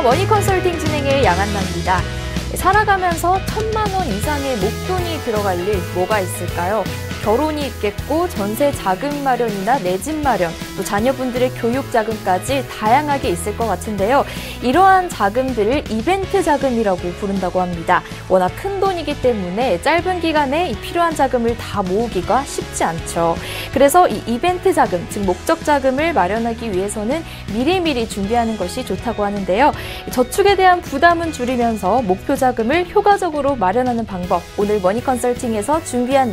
머니 컨설팅 진행의 양한나입니다. 살아가면서 1,000만 원 이상의 목돈이 들어갈 일 뭐가 있을까요? 결혼이 있겠고 전세 자금 마련이나 내 집 마련, 또 자녀분들의 교육 자금까지 다양하게 있을 것 같은데요. 이러한 자금들을 이벤트 자금이라고 부른다고 합니다. 워낙 큰 돈이기 때문에 짧은 기간에 이 필요한 자금을 다 모으기가 쉽지 않죠. 그래서 이 이벤트 자금, 즉 목적 자금을 마련하기 위해서는 미리미리 준비하는 것이 좋다고 하는데요. 저축에 대한 부담은 줄이면서 목표 자금을 효과적으로 마련하는 방법, 오늘 머니 컨설팅에서 준비한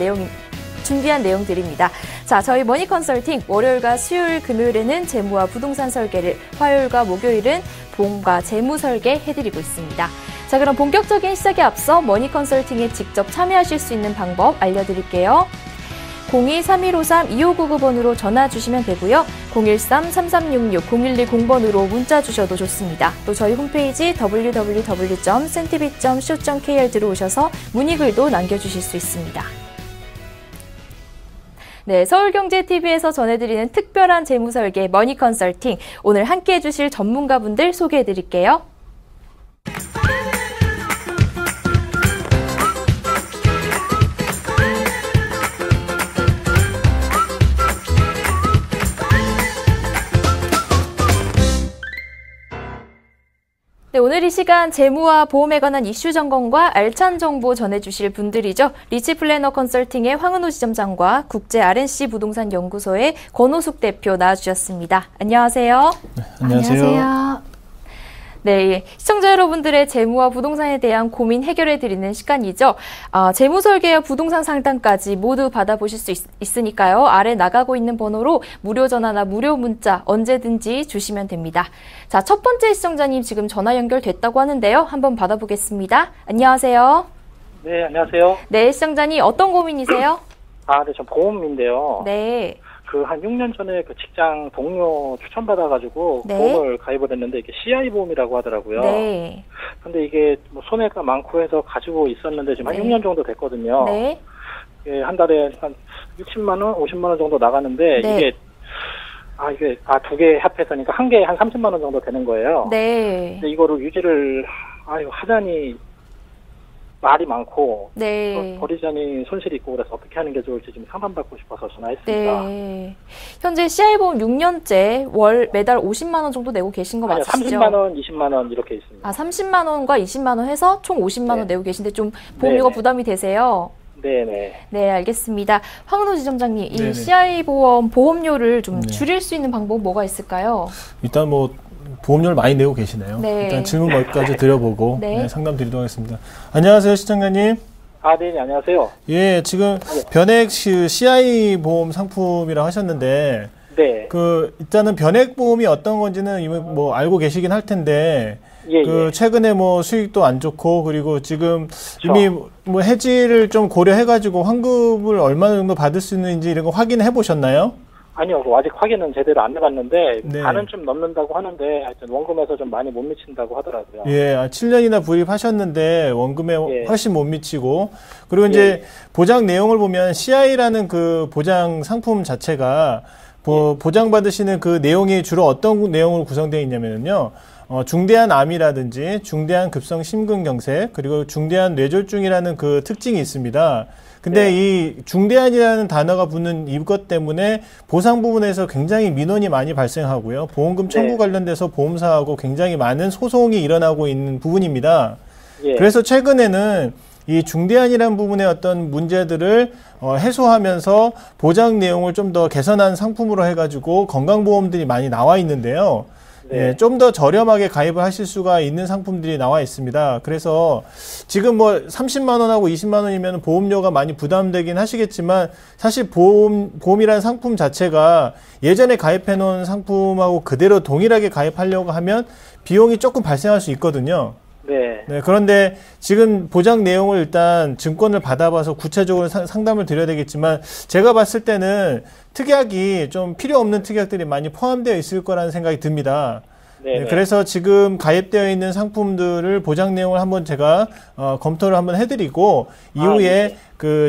내용들입니다. 자, 저희 머니 컨설팅 월요일과 수요일, 금요일에는 재무와 부동산 설계를, 화요일과 목요일은 보험과 재무 설계 해드리고 있습니다. 자, 그럼 본격적인 시작에 앞서 머니 컨설팅에 직접 참여하실 수 있는 방법 알려드릴게요. 02-3153-2599번으로 전화 주시면 되고요. 013-3366-0110번으로 문자 주셔도 좋습니다. 또 저희 홈페이지 www.cntv.co.kr 들어오셔서 문의글도 남겨주실 수 있습니다. 네, 서울경제TV에서 전해드리는 특별한 재무설계 머니 컨설팅. 오늘 함께해 주실 전문가분들 소개해 드릴게요. 네, 오늘 이 시간 재무와 보험에 관한 이슈 점검과 알찬 정보 전해주실 분들이죠. 리치플래너 컨설팅의 황은호 지점장과 국제 RNC 부동산 연구소의 권호숙 대표 나와주셨습니다. 안녕하세요. 네, 안녕하세요. 네, 시청자 여러분들의 재무와 부동산에 대한 고민 해결해드리는 시간이죠. 재무 설계와 부동산 상담까지 모두 받아보실 수 있으니까요. 아래 나가고 있는 번호로 무료 전화나 무료 문자 언제든지 주시면 됩니다. 자, 첫 번째 시청자님 지금 전화 연결됐다고 하는데요. 한번 받아보겠습니다. 안녕하세요. 네, 안녕하세요. 네, 시청자님 어떤 고민이세요? 네, 전 보험인데요. 네. 한 6년 전에 그 직장 동료 추천받아가지고 네. 보험을 가입을 했는데 이게 CI 보험이라고 하더라고요. 네. 근데 이게 뭐 손해가 많고 해서 가지고 있었는데 지금 한 6년 정도 됐거든요. 네. 예, 한 달에 한 60만 원, 50만 원 정도 나가는데 네. 이게 두 개 합해서니까 한 개에 한 30만 원 정도 되는 거예요. 네. 근데 이거를 유지를 하자니 말이 많고 네. 버리자니 손실이 있고 그래서 어떻게 하는 게 좋을지 좀 상담받고 싶어서 전화했습니다. 네. 현재 CI보험 6년째 월 매달 50만 원 정도 내고 계신 거 맞으시죠? 30만 원, 20만 원 이렇게 있습니다. 30만 원과 20만 원 해서 총 50만 원 네. 내고 계신데 좀 보험료가 네네. 부담이 되세요? 네네. 네, 알겠습니다. 황은호 지점장님, 이 네네. CI보험 보험료를 좀 네. 줄일 수 있는 방법 뭐가 있을까요? 일단 보험료를 많이 내고 계시네요. 네. 일단 질문 몇 가지 드려보고 네. 상담 드리도록 하겠습니다. 안녕하세요, 시청자님. 네, 안녕하세요. 예, 지금 변액 CI 보험 상품이라고 하셨는데, 네. 일단은 변액 보험이 어떤 건지는 이미 알고 계시긴 할 텐데, 예. 최근에 수익도 안 좋고, 그리고 지금 그렇죠. 이미 해지를 좀 고려해가지고 환급을 얼마나 정도 받을 수 있는지 이런 거 확인해 보셨나요? 아니요, 아직 확인은 제대로 안 해봤는데, 네. 반은 좀 넘는다고 하는데, 하여튼 원금에서 좀 많이 못 미친다고 하더라고요. 예, 7년이나 불입하셨는데 원금에 예. 훨씬 못 미치고, 그리고 이제 보장 내용을 보면 CI라는 그 보장 상품 자체가 보장받으시는 그 내용이 주로 어떤 내용으로 구성되어 있냐면요. 중대한 암이라든지 중대한 급성 심근경색, 그리고 중대한 뇌졸중이라는 그 특징이 있습니다. 근데 네. 이 중대한이라는 단어가 붙는 이것 때문에 보상 부분에서 굉장히 민원이 많이 발생하고요. 보험금 청구 네. 관련돼서 보험사하고 굉장히 많은 소송이 일어나고 있는 부분입니다. 예. 그래서 최근에는 이 중대한이라는 부분의 어떤 문제들을 해소하면서 보장 내용을 좀 더 개선한 상품으로 해가지고 건강보험들이 많이 나와 있는데요. 네. 예, 좀 더 저렴하게 가입을 하실 수가 있는 상품들이 나와 있습니다. 그래서 지금 30만 원하고 20만 원이면 보험료가 많이 부담되긴 하시겠지만 사실 보험이라는 상품 자체가 예전에 가입해 놓은 상품하고 그대로 동일하게 가입하려고 하면 비용이 조금 발생할 수 있거든요. 네. 네, 그런데 지금 보장 내용을 일단 증권을 받아봐서 구체적으로 상담을 드려야 되겠지만 제가 봤을 때는 특약이 좀 필요 없는 특약들이 많이 포함되어 있을 거라는 생각이 듭니다. 네, 그래서 지금 가입되어 있는 상품들을 보장 내용을 한번 제가 검토를 한번 해드리고 이후에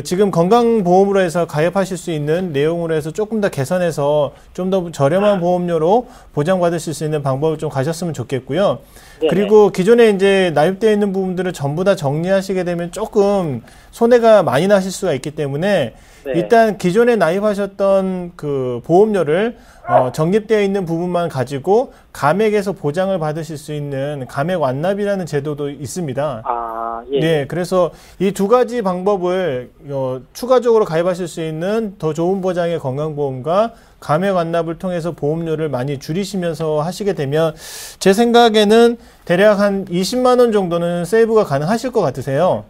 지금 건강보험으로 해서 가입하실 수 있는 내용으로 해서 조금 더 개선해서 좀 더 저렴한 보험료로 보장받으실 수 있는 방법을 좀 가셨으면 좋겠고요. 네네. 그리고 기존에 이제 납입되어 있는 부분들을 전부 다 정리하시게 되면 조금 손해가 많이 나실 수가 있기 때문에 네. 일단 기존에 나입하셨던 그 보험료를 적립되어 있는 부분만 가지고 감액에서 보장을 받으실 수 있는 감액 완납이라는 제도도 있습니다. 아, 예. 네, 그래서 이 두 가지 방법을 추가적으로 가입하실 수 있는 더 좋은 보장의 건강보험과 감액 완납을 통해서 보험료를 많이 줄이시면서 하시게 되면 제 생각에는 대략 한 20만 원 정도는 세이브가 가능하실 것 같으세요.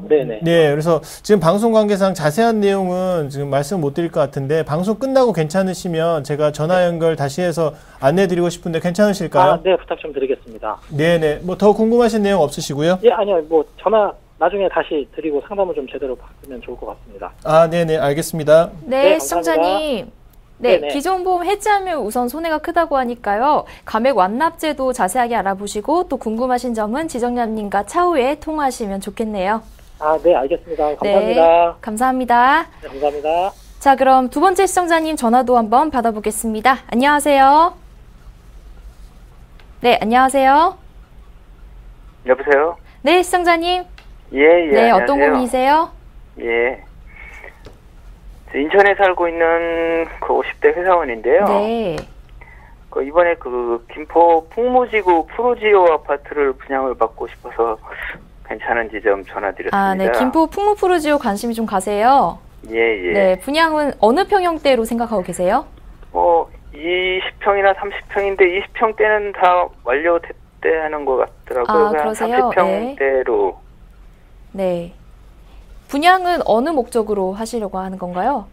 네네. 네, 그래서 지금 방송 관계상 자세한 내용은 지금 말씀 못 드릴 것 같은데 방송 끝나고 괜찮으시면 제가 전화 연결 다시 해서 안내 드리고 싶은데 괜찮으실까요? 아, 네, 부탁 좀 드리겠습니다. 네네. 뭐 더 궁금하신 내용 없으시고요? 예, 아니요, 뭐 전화 나중에 다시 드리고 상담을 좀 제대로 받으면 좋을 것 같습니다. 아, 네네. 알겠습니다. 네, 네, 시청자님. 네, 네네. 기존 보험 해지하면 우선 손해가 크다고 하니까요. 감액 완납제도 자세하게 알아보시고 또 궁금하신 점은 지정장님과 차후에 통화하시면 좋겠네요. 아, 네, 알겠습니다. 감사합니다. 네, 감사합니다. 네, 감사합니다. 자, 그럼 두 번째 시청자님 전화도 한번 받아보겠습니다. 안녕하세요. 네, 안녕하세요. 여보세요? 네, 시청자님. 예, 예. 네, 안녕하세요. 어떤 고민이세요? 예. 저 인천에 살고 있는 그 50대 회사원인데요. 네. 이번에 김포 풍무지구 프로지오 아파트를 분양을 받고 싶어서 괜찮은지 좀 전화드렸습니다. 아, 네. 김포 풍무프루지오 관심이 좀 가세요. 예, 예. 네, 분양은 어느 평형대로 생각하고 계세요? 20평이나 30평인데 20평대는 다 완료됐다는 것 같더라고요. 아, 그냥 그러세요? 30평대로. 네. 분양은 어느 목적으로 하시려고 하는 건가요?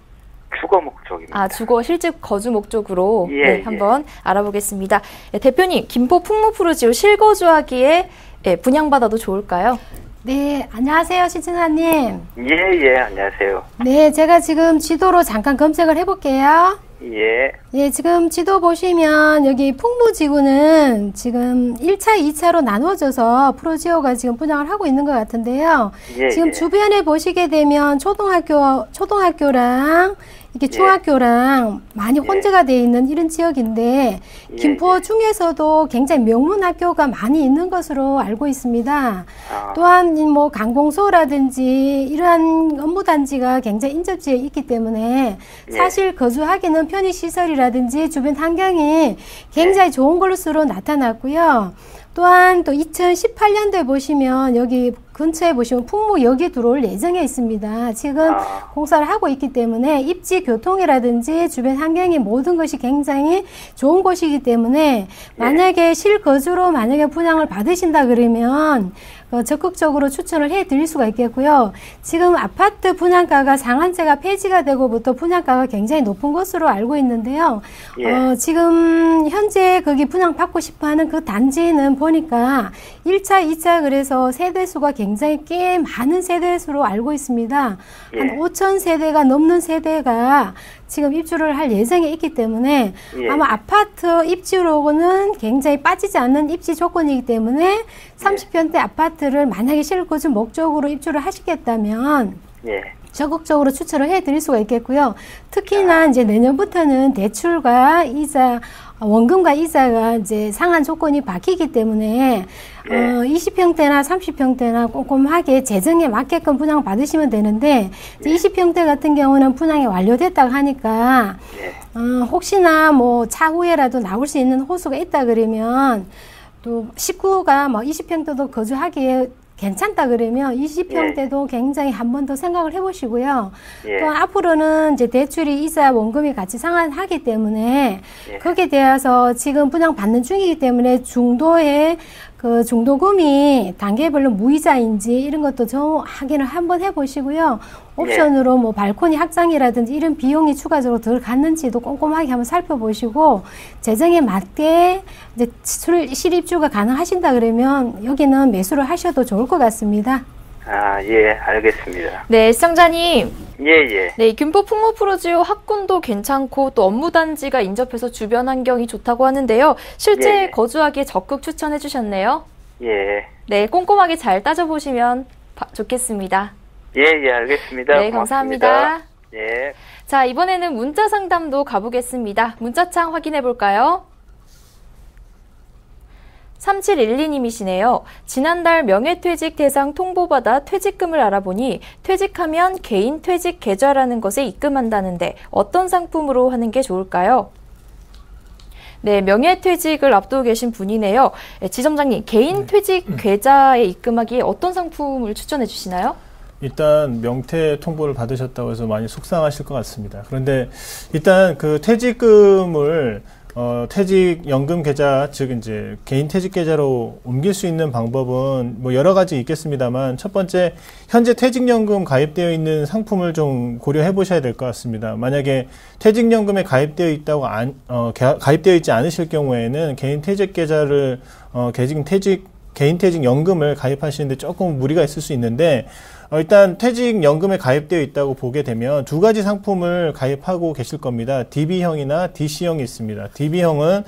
주거 목적입니다. 아, 주거 실직 거주 목적으로 예, 네, 예. 한번 알아보겠습니다. 네, 대표님, 김포 풍무프루지오 실거주하기에 분양받아도 좋을까요? 네, 안녕하세요, 시청자님. 예, 예. 안녕하세요. 네, 제가 지금 지도로 잠깐 검색을 해볼게요. 예. 예, 지금 지도 보시면 여기 풍무지구는 지금 1차, 2차로 나눠져서 프로지오가 지금 분양을 하고 있는 것 같은데요. 예, 지금 예. 주변에 보시게 되면 초등학교랑 이게 예. 중학교랑 많이 혼재가 되어 있는 이런 지역인데 예, 김포 예. 중에서도 굉장히 명문 학교가 많이 있는 것으로 알고 있습니다. 아. 또한 뭐 강공소라든지 이러한 업무단지가 굉장히 인접지에 있기 때문에 예. 사실 거주하기는 편의시설이라든지 주변 환경이 굉장히 좋은 것으로 나타났고요. 또한 또 2018년도에 보시면 여기 근처에 보시면 풍무역이 들어올 예정에 있습니다. 지금 아. 공사를 하고 있기 때문에 입지 교통이라든지 주변 환경이 모든 것이 굉장히 좋은 곳이기 때문에 만약에 실거주로 만약에 분양을 받으신다 그러면 적극적으로 추천을 해드릴 수가 있겠고요. 지금 아파트 분양가가 상한제가 폐지가 되고부터 분양가가 굉장히 높은 것으로 알고 있는데요. 예. 지금 현재 거기 분양받고 싶어하는 그 단지는 보니까 1차, 2차 그래서 세대수가 굉장히 꽤 많은 세대수로 알고 있습니다. 예. 한 5천 세대가 넘는 세대가 지금 입주를 할 예정에 있기 때문에 예. 아마 아파트 입주로는 굉장히 빠지지 않는 입지 조건이기 때문에 30평대 아파트를 만약에 실거주 목적으로 입주를 하시겠다면 예. 적극적으로 추천을 해드릴 수가 있겠고요. 특히나 이제 내년부터는 대출과 이자, 원금과 이자가 이제 상한 조건이 바뀌기 때문에 20평대나 30평대나 꼼꼼하게 재정에 맞게끔 분양 받으시면 되는데 20평대 같은 경우는 분양이 완료됐다고 하니까 혹시나 뭐 차후에라도 나올 수 있는 호수가 있다 그러면 또 식구가 뭐 20평대도 거주하기에 괜찮다 그러면 20평대도 굉장히 한 번 더 생각을 해보시고요. 예. 또 앞으로는 이제 대출이 이자 원금이 같이 상환하기 때문에 예. 거기에 대해서 지금 분양 받는 중이기 때문에 중도의 그 중도금이 단계별로 무이자인지 이런 것도 좀 확인을 한번 해보시고요. 옵션으로 뭐 발코니 확장이라든지 이런 비용이 추가적으로 들어갔는지도 꼼꼼하게 한번 살펴보시고 재정에 맞게 이제 실입주가 가능하신다 그러면 여기는 매수를 하셔도 좋을 것 같습니다. 아, 예, 알겠습니다. 네, 시청자님. 예, 예. 네, 김포 풍무프루지오 학군도 괜찮고 또 업무단지가 인접해서 주변 환경이 좋다고 하는데요. 실제 예, 예. 거주하기에 적극 추천해 주셨네요. 예. 네, 꼼꼼하게 잘 따져보시면 좋겠습니다. 예, 알겠습니다. 네, 감사합니다. 예. 자, 이번에는 문자 상담도 가보겠습니다. 문자창 확인해 볼까요? 3712님이시네요. 지난달 명예퇴직 대상 통보받아 퇴직금을 알아보니 퇴직하면 개인 퇴직 계좌라는 것에 입금한다는데 어떤 상품으로 하는 게 좋을까요? 네, 명예퇴직을 앞두고 계신 분이네요. 지점장님, 개인 퇴직 계좌에 입금하기에 어떤 상품을 추천해 주시나요? 일단 명퇴 통보를 받으셨다고 해서 많이 속상하실 것 같습니다. 그런데 일단 그 퇴직금을 퇴직연금 계좌, 즉 이제 개인 퇴직 계좌로 옮길 수 있는 방법은 뭐 여러 가지 있겠습니다만, 첫 번째 현재 퇴직연금 가입되어 있는 상품을 좀 고려해 보셔야 될 것 같습니다. 만약에 퇴직연금에 가입되어 있다고 가입되어 있지 않으실 경우에는 개인 퇴직 계좌를 개인 퇴직연금을 가입하시는데 조금 무리가 있을 수 있는데, 일단 퇴직연금에 가입되어 있다고 보게 되면 두 가지 상품을 가입하고 계실 겁니다. DB형이나 DC형이 있습니다. DB형은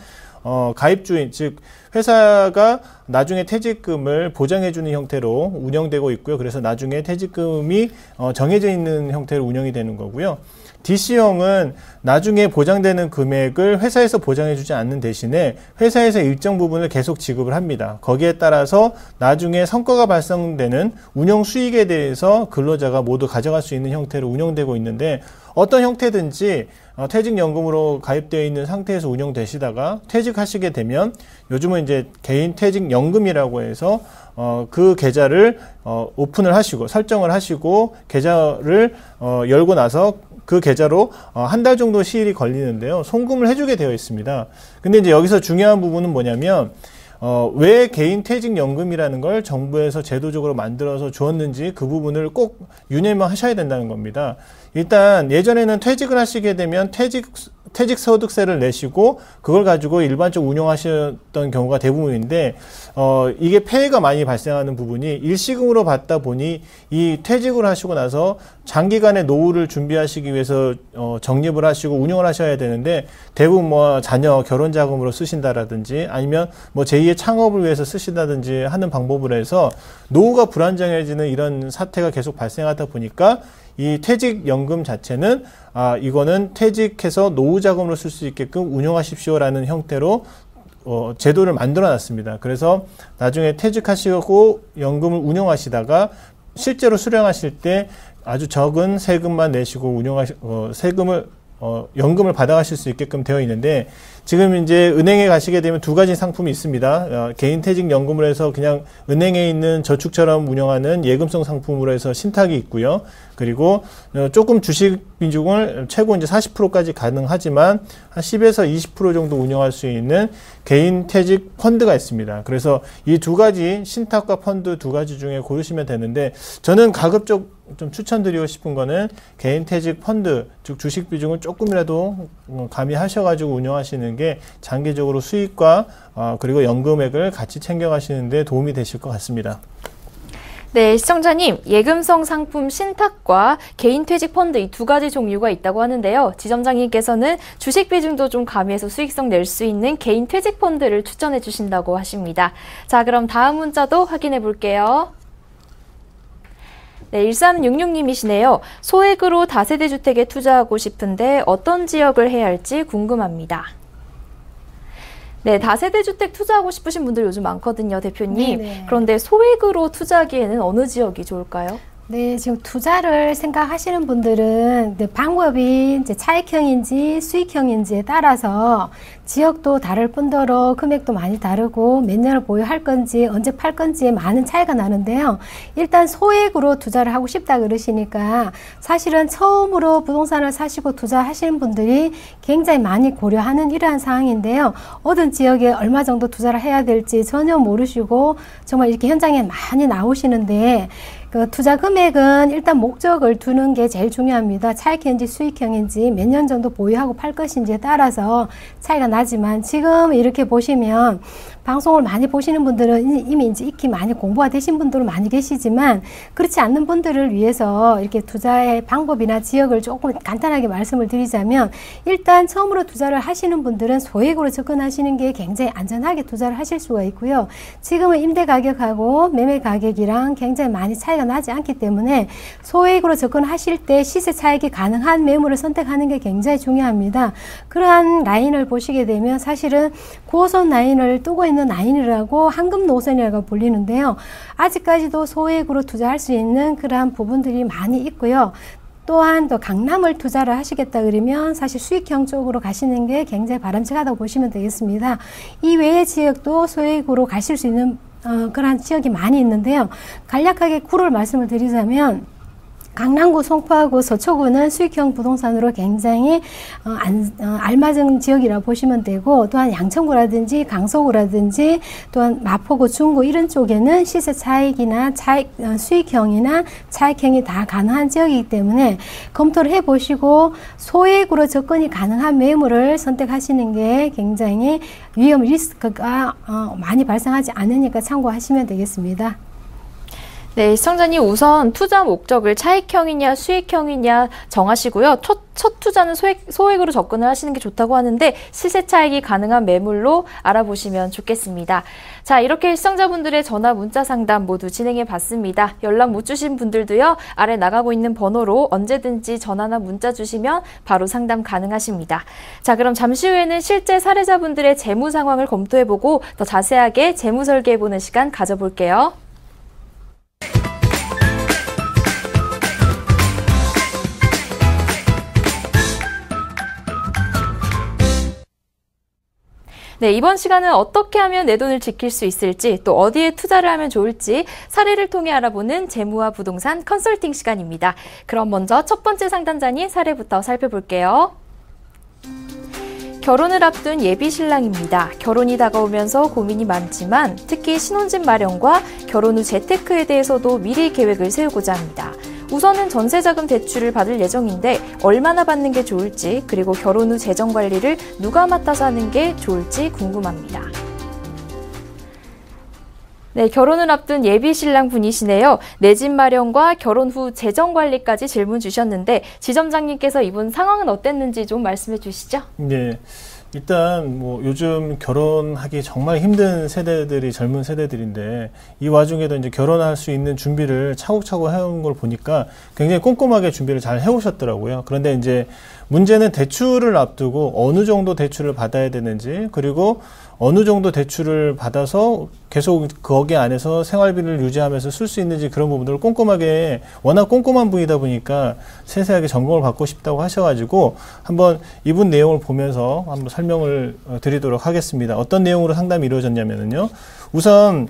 가입주인, 즉 회사가 나중에 퇴직금을 보장해주는 형태로 운영되고 있고요. 그래서 나중에 퇴직금이 정해져 있는 형태로 운영이 되는 거고요. DC형은 나중에 보장되는 금액을 회사에서 보장해주지 않는 대신에 회사에서 일정 부분을 계속 지급을 합니다. 거기에 따라서 나중에 성과가 발생되는 운영 수익에 대해서 근로자가 모두 가져갈 수 있는 형태로 운영되고 있는데, 어떤 형태든지 퇴직연금으로 가입되어 있는 상태에서 운영되시다가 퇴직하시게 되면 요즘은 이제 개인 퇴직연금이라고 해서 그 계좌를 오픈을 하시고 설정을 하시고 계좌를 열고 나서 그 계좌로 한 달 정도 시일이 걸리는데요. 송금을 해주게 되어 있습니다. 근데 이제 여기서 중요한 부분은 뭐냐면 왜 개인 퇴직연금이라는 걸 정부에서 제도적으로 만들어서 주었는지 그 부분을 꼭 유념하셔야 된다는 겁니다. 일단 예전에는 퇴직을 하시게 되면 퇴직소득세를 내시고 그걸 가지고 일반적으로 운영하셨던 경우가 대부분인데, 이게 폐해가 많이 발생하는 부분이 일시금으로 받다 보니 이 퇴직을 하시고 나서 장기간의 노후를 준비하시기 위해서 적립을 하시고 운영을 하셔야 되는데, 대부분 뭐 자녀 결혼 자금으로 쓰신다라든지 아니면 뭐 제2의 창업을 위해서 쓰신다든지 하는 방법을 해서 노후가 불안정해지는 이런 사태가 계속 발생하다 보니까 이 퇴직연금 자체는 이거는 퇴직해서 노후 자금으로 쓸 수 있게끔 운영하십시오라는 형태로 제도를 만들어 놨습니다. 그래서 나중에 퇴직하시고 연금을 운영하시다가 실제로 수령하실 때 아주 적은 세금만 내시고 연금을 받아가실 수 있게끔 되어 있는데, 지금 이제 은행에 가시게 되면 두 가지 상품이 있습니다. 개인 퇴직연금으로 해서 그냥 은행에 있는 저축처럼 운영하는 예금성 상품으로 해서 신탁이 있고요. 그리고 조금 주식 비중을 최고 이제 40%까지 가능하지만 한 10에서 20% 정도 운영할 수 있는 개인 퇴직 펀드가 있습니다. 그래서 이 두 가지 신탁과 펀드 두 가지 중에 고르시면 되는데, 저는 가급적 좀 추천드리고 싶은 거는 개인 퇴직 펀드, 즉 주식 비중을 조금이라도 가미하셔가지고 운영하시는 게 장기적으로 수익과 그리고 연금액을 같이 챙겨가시는 데 도움이 되실 것 같습니다. 네, 시청자님, 예금성 상품 신탁과 개인 퇴직 펀드 이 두 가지 종류가 있다고 하는데요. 지점장님께서는 주식 비중도 좀 가미해서 수익성 낼 수 있는 개인 퇴직 펀드를 추천해 주신다고 하십니다. 자, 그럼 다음 문자도 확인해 볼게요. 네, 1366님이시네요. 소액으로 다세대 주택에 투자하고 싶은데 어떤 지역을 해야 할지 궁금합니다. 네, 다세대 주택 투자하고 싶으신 분들 요즘 많거든요, 대표님. 네네. 그런데 소액으로 투자하기에는 어느 지역이 좋을까요? 네, 지금 투자를 생각하시는 분들은 방법이 이제 차익형인지 수익형인지에 따라서 지역도 다를 뿐더러 금액도 많이 다르고 몇 년을 보유할 건지 언제 팔 건지에 많은 차이가 나는데요. 일단 소액으로 투자를 하고 싶다 그러시니까 사실은 처음으로 부동산을 사시고 투자하시는 분들이 굉장히 많이 고려하는 이러한 상황인데요. 어떤 지역에 얼마 정도 투자를 해야 될지 전혀 모르시고 정말 이렇게 현장에 많이 나오시는데, 그 투자 금액은 일단 목적을 두는 게 제일 중요합니다. 차익형인지 수익형인지 몇 년 정도 보유하고 팔 것인지에 따라서 차이가 나지만, 지금 이렇게 보시면 방송을 많이 보시는 분들은 이미 이제 익히 많이 공부가 되신 분들은 많이 계시지만 그렇지 않는 분들을 위해서 이렇게 투자의 방법이나 지역을 조금 간단하게 말씀을 드리자면 일단 처음으로 투자를 하시는 분들은 소액으로 접근하시는 게 굉장히 안전하게 투자를 하실 수가 있고요. 지금은 임대 가격하고 매매 가격이랑 굉장히 많이 차이가 나지 않기 때문에 소액으로 접근하실 때 시세 차익이 가능한 매물을 선택하는 게 굉장히 중요합니다. 그러한 라인을 보시게 되면 사실은 9호선 라인을 뜨고 있는 라인이라고 황금 노선이라고 불리는데요. 아직까지도 소액으로 투자할 수 있는 그러한 부분들이 많이 있고요. 또한 또 강남을 투자를 하시겠다 그러면 사실 수익형 쪽으로 가시는 게 굉장히 바람직하다고 보시면 되겠습니다. 이 외의 지역도 소액으로 가실 수 있는 그러한 지역이 많이 있는데요. 간략하게 구를 말씀을 드리자면 강남구, 송파구, 서초구는 수익형 부동산으로 굉장히 알맞은 지역이라고 보시면 되고 또한 양천구라든지 강서구라든지 또한 마포구, 중구 이런 쪽에는 시세 차익이나 수익형이나 차익형이 다 가능한 지역이기 때문에 검토를 해보시고 소액으로 접근이 가능한 매물을 선택하시는 게 굉장히 위험 리스크가 많이 발생하지 않으니까 참고하시면 되겠습니다. 네, 시청자님 우선 투자 목적을 차익형이냐 수익형이냐 정하시고요. 첫 투자는 소액으로 접근을 하시는 게 좋다고 하는데 시세 차익이 가능한 매물로 알아보시면 좋겠습니다. 자, 이렇게 시청자분들의 전화 문자 상담 모두 진행해 봤습니다. 연락 못 주신 분들도요. 아래 나가고 있는 번호로 언제든지 전화나 문자 주시면 바로 상담 가능하십니다. 자, 그럼 잠시 후에는 실제 사례자분들의 재무 상황을 검토해보고 더 자세하게 재무 설계해보는 시간 가져볼게요. 네, 이번 시간은 어떻게 하면 내 돈을 지킬 수 있을지 또 어디에 투자를 하면 좋을지 사례를 통해 알아보는 재무와 부동산 컨설팅 시간입니다. 그럼 먼저 첫 번째 상담자님 사례부터 살펴볼게요. 결혼을 앞둔 예비 신랑입니다. 결혼이 다가오면서 고민이 많지만 특히 신혼집 마련과 결혼 후 재테크에 대해서도 미리 계획을 세우고자 합니다. 우선은 전세자금 대출을 받을 예정인데 얼마나 받는 게 좋을지 그리고 결혼 후 재정관리를 누가 맡아서 하는 게 좋을지 궁금합니다. 네, 결혼을 앞둔 예비 신랑 분이시네요. 내 집 마련과 결혼 후 재정관리까지 질문 주셨는데 지점장님께서 이분 상황은 어땠는지 좀 말씀해 주시죠. 네. 일단 뭐 요즘 결혼하기 정말 힘든 세대들이 젊은 세대들인데 이 와중에도 이제 결혼할 수 있는 준비를 차곡차곡 해온 걸 보니까 굉장히 꼼꼼하게 준비를 잘 해오셨더라고요. 그런데 이제 문제는 대출을 앞두고 어느 정도 대출을 받아야 되는지 그리고 어느 정도 대출을 받아서 계속 거기 안에서 생활비를 유지하면서 쓸 수 있는지 그런 부분들을 꼼꼼하게 워낙 꼼꼼한 분이다 보니까 세세하게 점검을 받고 싶다고 하셔가지고 한번 이분 내용을 보면서 한번 설명을 드리도록 하겠습니다. 어떤 내용으로 상담이 이루어졌냐면요. 우선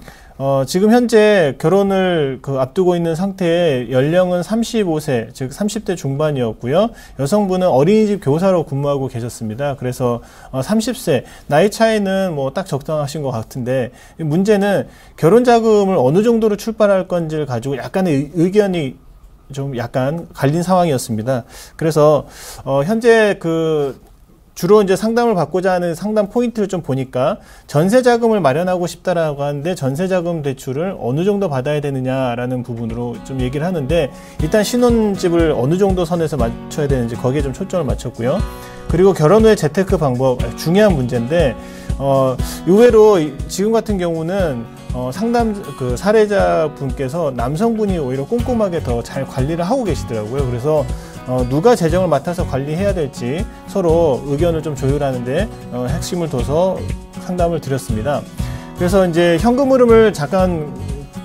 지금 현재 결혼을 앞두고 있는 상태에 연령은 35세, 즉 30대 중반이었고요. 여성분은 어린이집 교사로 근무하고 계셨습니다. 그래서 30세, 나이 차이는 뭐 딱 적당하신 것 같은데 문제는 결혼 자금을 어느 정도로 출발할 건지를 가지고 약간의 의견이 좀 약간 갈린 상황이었습니다. 그래서 현재 주로 이제 상담을 받고자 하는 상담 포인트를 좀 보니까 전세자금을 마련하고 싶다라고 하는데 전세자금 대출을 어느 정도 받아야 되느냐라는 부분으로 좀 얘기를 하는데 일단 신혼집을 어느 정도 선에서 맞춰야 되는지 거기에 좀 초점을 맞췄고요. 그리고 결혼 후의 재테크 방법 중요한 문제인데 의외로 지금 같은 경우는 사례자 분께서 남성분이 오히려 꼼꼼하게 더 잘 관리를 하고 계시더라고요. 그래서 누가 재정을 맡아서 관리해야 될지 서로 의견을 좀 조율하는데 핵심을 둬서 상담을 드렸습니다. 그래서 이제 현금 흐름을 잠깐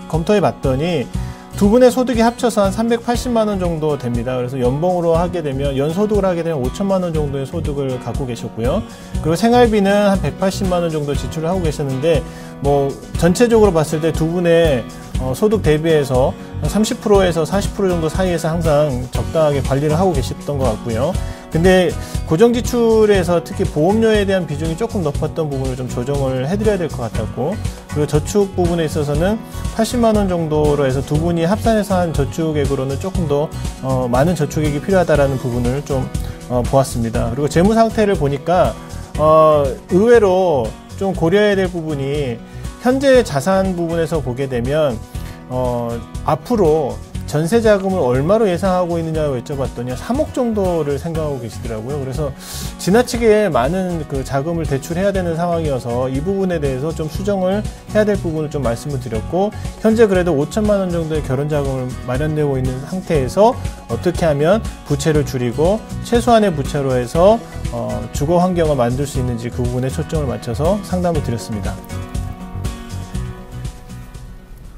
검토해 봤더니 두 분의 소득이 합쳐서 한 380만 원 정도 됩니다. 그래서 연봉으로 하게 되면 연소득을 하게 되면 5천만 원 정도의 소득을 갖고 계셨고요. 그리고 생활비는 한 180만 원 정도 지출을 하고 계셨는데 뭐 전체적으로 봤을 때 두 분의 소득 대비해서 30%에서 40% 정도 사이에서 항상 적당하게 관리를 하고 계셨던 것 같고요. 근데 고정지출에서 특히 보험료에 대한 비중이 조금 높았던 부분을 좀 조정을 해드려야 될 것 같았고, 그리고 저축 부분에 있어서는 80만 원 정도로 해서 두 분이 합산해서 한 저축액으로는 조금 더 많은 저축액이 필요하다라는 부분을 좀 보았습니다. 그리고 재무 상태를 보니까 의외로 좀 고려해야 될 부분이 현재 자산 부분에서 보게 되면 앞으로 전세 자금을 얼마로 예상하고 있느냐고 여쭤봤더니 3억 정도를 생각하고 계시더라고요. 그래서 지나치게 많은 그 자금을 대출해야 되는 상황이어서 이 부분에 대해서 좀 수정을 해야 될 부분을 좀 말씀을 드렸고, 현재 그래도 5천만 원 정도의 결혼 자금을 마련되고 있는 상태에서 어떻게 하면 부채를 줄이고 최소한의 부채로 해서 주거 환경을 만들 수 있는지 그 부분에 초점을 맞춰서 상담을 드렸습니다.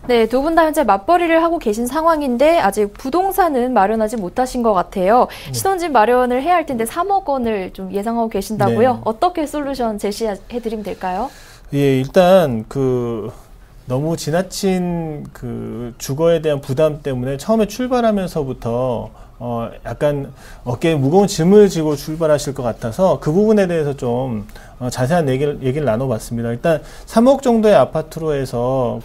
네, 두 분 다 현재 맞벌이를 하고 계신 상황인데 아직 부동산은 마련하지 못하신 것 같아요. 신혼집 마련을 해야 할 텐데 3억 원을 좀 예상하고 계신다고요? 네. 어떻게 솔루션 제시해드리면 될까요? 예, 일단 너무 지나친 주거에 대한 부담 때문에 처음에 출발하면서부터 약간 어깨에 무거운 짐을 지고 출발하실 것 같아서 그 부분에 대해서 좀 자세한 얘기를 나눠봤습니다. 일단 3억 정도의 아파트로 해서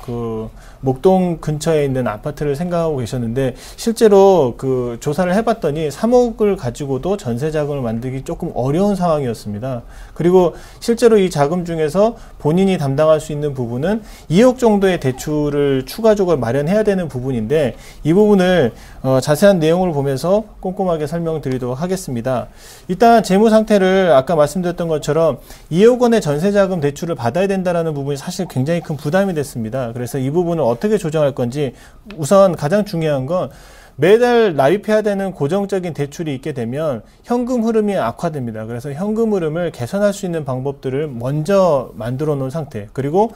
목동 근처에 있는 아파트를 생각하고 계셨는데, 실제로 조사를 해봤더니 3억을 가지고도 전세 자금을 만들기 조금 어려운 상황이었습니다. 그리고 실제로 이 자금 중에서 본인이 담당할 수 있는 부분은 2억 정도의 대출을 추가적으로 마련해야 되는 부분인데, 이 부분을 자세한 내용을 보면서 꼼꼼하게 설명드리도록 하겠습니다. 일단 재무 상태를 아까 말씀드렸던 것처럼 2억 원의 전세 자금 대출을 받아야 된다는 부분이 사실 굉장히 큰 부담이 됐습니다. 그래서 이 부분을 어떻게 조정할 건지, 우선 가장 중요한 건 매달 납입해야 되는 고정적인 대출이 있게 되면 현금 흐름이 악화됩니다. 그래서 현금 흐름을 개선할 수 있는 방법들을 먼저 만들어 놓은 상태, 그리고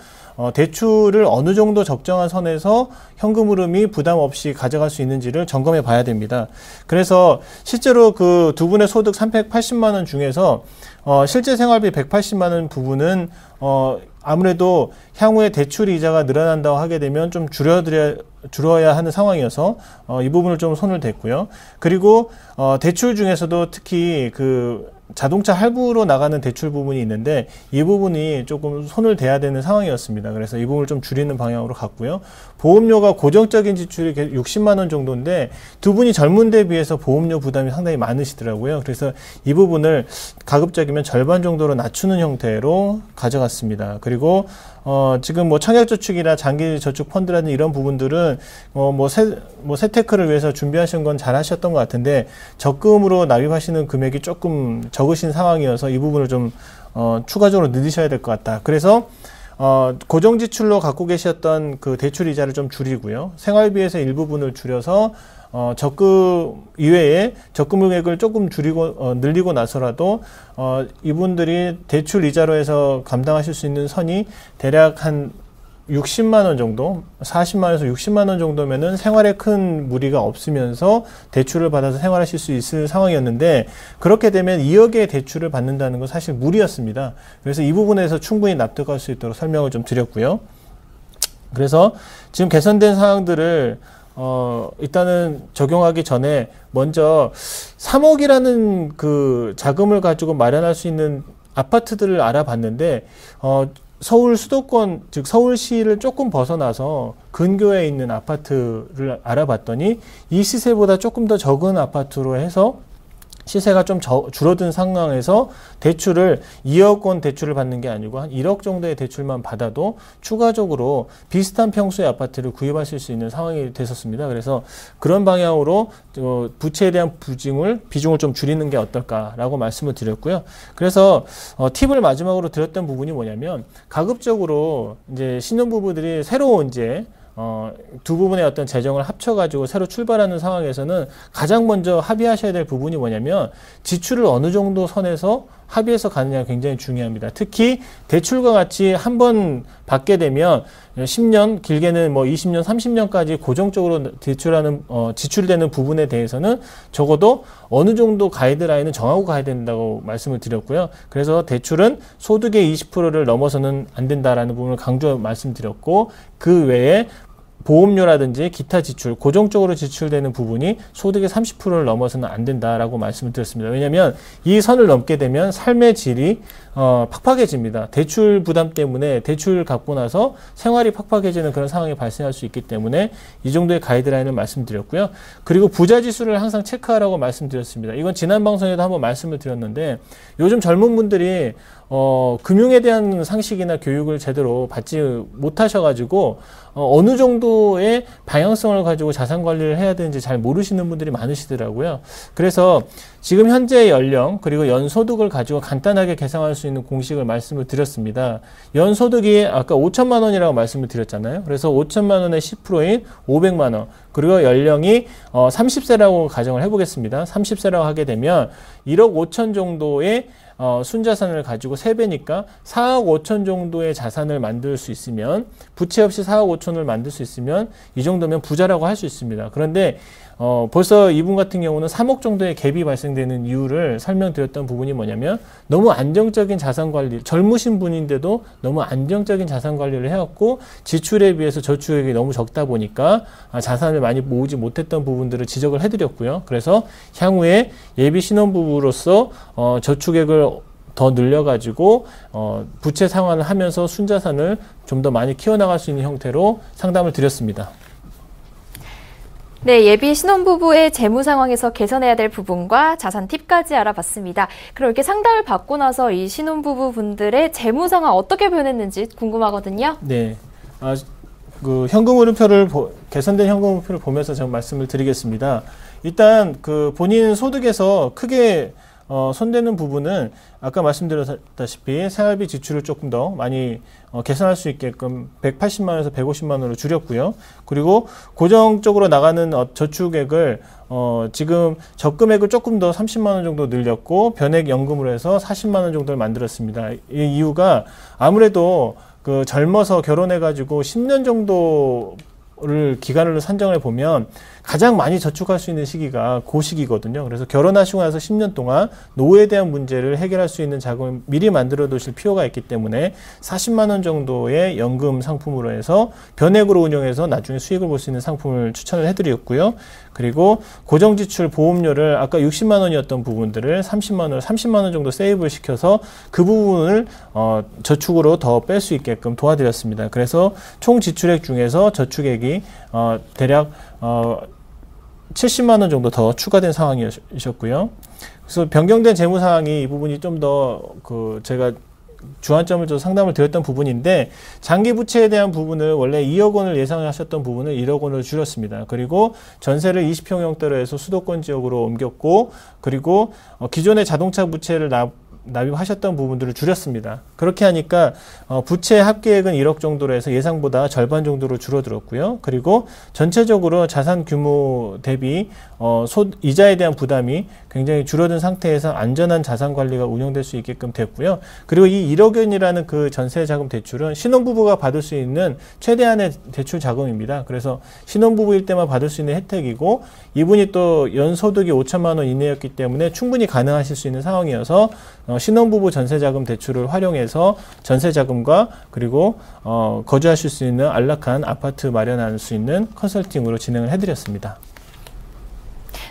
대출을 어느 정도 적정한 선에서 현금 흐름이 부담 없이 가져갈 수 있는지를 점검해 봐야 됩니다. 그래서 실제로 그 두 분의 소득 380만 원 중에서 실제 생활비 180만 원 부분은 아무래도 향후에 대출 이자가 늘어난다고 하게 되면 좀 줄여야 하는 상황이어서 이 부분을 좀 손을 댔고요. 그리고 대출 중에서도 특히 자동차 할부로 나가는 대출 부분이 있는데, 이 부분이 조금 손을 대야 되는 상황이었습니다. 그래서 이 부분을 좀 줄이는 방향으로 갔고요. 보험료가 고정적인 지출이 60만 원 정도인데 두 분이 젊은 데 비해서 보험료 부담이 상당히 많으시더라고요. 그래서 이 부분을 가급적이면 절반 정도로 낮추는 형태로 가져갔습니다. 그리고 지금 청약저축이나 장기저축 펀드라는 이런 부분들은 세테크를 위해서 준비하신 건 잘 하셨던 것 같은데, 적금으로 납입하시는 금액이 조금 적으신 상황이어서 이 부분을 좀 추가적으로 늘리셔야 될 것 같다. 그래서 고정지출로 갖고 계셨던 그 대출 이자를 좀 줄이고요. 생활비에서 일부분을 줄여서 적금 이외에 적금 금액을 조금 줄이고 늘리고 나서라도 이분들이 대출 이자로 해서 감당하실 수 있는 선이 대략 한 60만 원 정도, 40만 원에서 60만 원 정도면은 생활에 큰 무리가 없으면서 대출을 받아서 생활하실 수 있을 상황이었는데, 그렇게 되면 2억의 대출을 받는다는 건 사실 무리였습니다. 그래서 이 부분에서 충분히 납득할 수 있도록 설명을 좀 드렸고요. 그래서 지금 개선된 사항들을 일단은 적용하기 전에 먼저 3억이라는 그 자금을 가지고 마련할 수 있는 아파트들을 알아봤는데, 서울 수도권, 즉 서울시를 조금 벗어나서 근교에 있는 아파트를 알아봤더니 이 시세보다 조금 더 적은 아파트로 해서 시세가 좀 줄어든 상황에서 대출을 2억 원 대출을 받는 게 아니고 한 1억 정도의 대출만 받아도 추가적으로 비슷한 평수의 아파트를 구입하실 수 있는 상황이 됐었습니다. 그래서 그런 방향으로 부채에 대한 비중을 좀 줄이는 게 어떨까라고 말씀을 드렸고요. 그래서 팁을 마지막으로 드렸던 부분이 뭐냐면, 가급적으로 이제 신혼부부들이 새로 두 부분의 어떤 재정을 합쳐가지고 새로 출발하는 상황에서는 가장 먼저 합의하셔야 될 부분이 뭐냐면, 지출을 어느 정도 선에서 합의해서 가느냐가 굉장히 중요합니다. 특히 대출과 같이 한 번 받게 되면 10년, 길게는 20년, 30년까지 고정적으로 지출되는 부분에 대해서는 적어도 어느 정도 가이드라인은 정하고 가야 된다고 말씀을 드렸고요. 그래서 대출은 소득의 20%를 넘어서는 안 된다라는 부분을 강조 말씀드렸고, 그 외에 보험료라든지 기타 지출, 고정적으로 지출되는 부분이 소득의 30%를 넘어서는 안 된다라고 말씀을 드렸습니다. 왜냐하면 이 선을 넘게 되면 삶의 질이 팍팍해집니다. 대출 부담 때문에 대출 갚고 나서 생활이 팍팍해지는 그런 상황이 발생할 수 있기 때문에 이 정도의 가이드라인을 말씀드렸고요. 그리고 부자 지수를 항상 체크하라고 말씀드렸습니다. 이건 지난 방송에도 한번 말씀을 드렸는데, 요즘 젊은 분들이 금융에 대한 상식이나 교육을 제대로 받지 못하셔가지고 어느 정도의 방향성을 가지고 자산 관리를 해야 되는지 잘 모르시는 분들이 많으시더라고요. 그래서 지금 현재 연령 그리고 연소득을 가지고 간단하게 계산할 수 있는 공식을 말씀을 드렸습니다. 연소득이 아까 5천만 원이라고 말씀을 드렸잖아요. 그래서 5천만 원의 10%인 500만 원 그리고 연령이 30세라고 가정을 해보겠습니다. 30세라고 하게 되면 1억 5천 정도의 순자산을 가지고 3배니까 4억 5천 정도의 자산을 만들 수 있으면 부채 없이 4억 5천을 만들 수 있으면 이 정도면 부자라고 할 수 있습니다. 그런데 벌써 이분 같은 경우는 3억 정도의 갭이 발생되는 이유를 설명드렸던 부분이 뭐냐면 너무 안정적인 자산 관리, 젊으신 분인데도 너무 안정적인 자산 관리를 해왔고 지출에 비해서 저축액이 너무 적다 보니까 자산을 많이 모으지 못했던 부분들을 지적을 해드렸고요. 그래서 향후에 예비 신혼부부로서 저축액을 더 늘려가지고 부채 상환을 하면서 순자산을 좀 더 많이 키워나갈 수 있는 형태로 상담을 드렸습니다. 네, 예비 신혼부부의 재무 상황에서 개선해야 될 부분과 자산 팁까지 알아봤습니다. 그럼 이렇게 상담을 받고 나서 이 신혼부부 분들의 재무 상황 어떻게 변했는지 궁금하거든요. 네, 그 현금흐름표를 개선된 현금흐름표를 보면서 제가 말씀을 드리겠습니다. 일단 그 본인 소득에서 크게 손대는 부분은 아까 말씀드렸다시피 생활비 지출을 조금 더 많이 개선할 수 있게끔 180만 원에서 150만 원으로 줄였고요. 그리고 고정적으로 나가는 저축액을 지금 적금액을 조금 더 30만 원 정도 늘렸고 변액 연금으로 해서 40만 원 정도를 만들었습니다. 이 이유가 아무래도 그 젊어서 결혼해가지고 10년 정도를 기간으로 산정을 보면 가장 많이 저축할 수 있는 시기가 그 시기거든요. 그래서 결혼하시고 나서 10년 동안 노후에 대한 문제를 해결할 수 있는 자금을 미리 만들어 두실 필요가 있기 때문에 40만 원 정도의 연금 상품으로 해서 변액으로 운영해서 나중에 수익을 볼 수 있는 상품을 추천을 해드렸고요. 그리고 고정지출 보험료를 아까 60만 원이었던 부분들을 30만 원 정도 세이브를 시켜서 그 부분을 저축으로 더 뺄 수 있게끔 도와드렸습니다. 그래서 총 지출액 중에서 저축액이 대략 70만 원 정도 더 추가된 상황이셨고요. 그래서 변경된 재무 상황이 이 부분이 좀 더 제가 주안점을 좀 상담을 드렸던 부분인데 장기 부채에 대한 부분을 원래 2억 원을 예상하셨던 부분을 1억 원을 줄였습니다. 그리고 전세를 20평형대로 해서 수도권 지역으로 옮겼고 그리고 기존의 자동차 부채를 납입하셨던 부분들을 줄였습니다. 그렇게 하니까 부채 합계액은 1억 정도로 해서 예상보다 절반 정도로 줄어들었고요. 그리고 전체적으로 자산 규모 대비 이자에 대한 부담이 굉장히 줄어든 상태에서 안전한 자산 관리가 운영될 수 있게끔 됐고요. 그리고 이 1억 원이라는 그 전세 자금 대출은 신혼부부가 받을 수 있는 최대한의 대출 자금입니다. 그래서 신혼부부일 때만 받을 수 있는 혜택이고 이분이 또 연소득이 5천만 원 이내였기 때문에 충분히 가능하실 수 있는 상황이어서 신혼부부 전세자금 대출을 활용해서 전세자금과 그리고 거주하실 수 있는 안락한 아파트 마련할 수 있는 컨설팅으로 진행을 해드렸습니다.